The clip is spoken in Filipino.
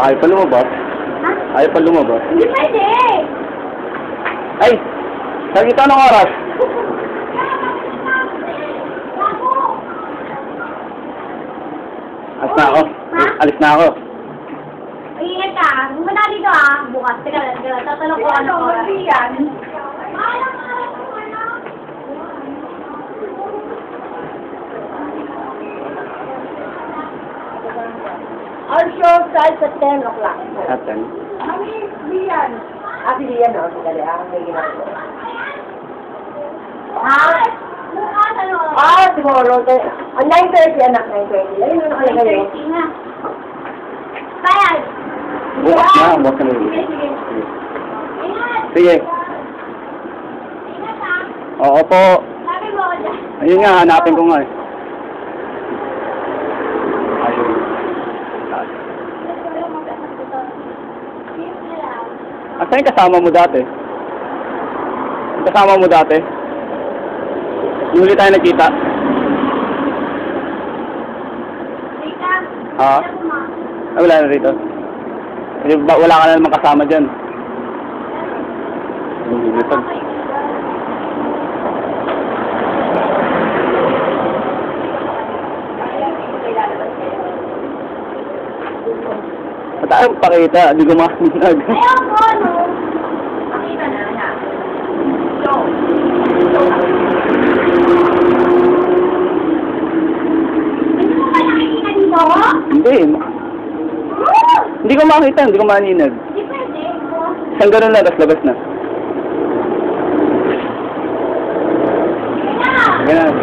Ayaw pa lumabas. Ha? Ayaw pa lumabas. Hindi pwede! Ay! Nakita ng oras. Alis na ako. Ha? Alis na ako. Ingat ka. Pumunta ka dito ah. Bukas. Teka lang. Tatanong ko ano ko. Yan. Our show starts at 10 o'clock. Aten. Mami, Lian. Si Lian, no? Sige, may ginagawa. Ha? Bukas ano? Tomorrow. 9:30, anak, 9:30. Ayun, ano nakalagay yun? 9:30 nga. Bayan. Bukas na. Bukas na. Sige, sige. Ingat. Sige. Ingat ah. Oo po. Sabi mo ako dyan. Ayun nga, hanapin ko nga eh. Ayun. Asan yung kasama mo dati? Yung kasama mo dati? Yung huli tayo nagkita? Rita. Ah? Ay, wala na rito. Wala ka na naman kasama dyan. Ba't ayaw pakita? Di ko makinag. Ayaw ko, ano? Pakita na, na. Go. Hindi mo ba nakikita dito? Hindi. Hindi ko makita. Hindi ko maninag. Hindi pwede. Isang ganun lang, tapos labas na. Kaya! Ganun.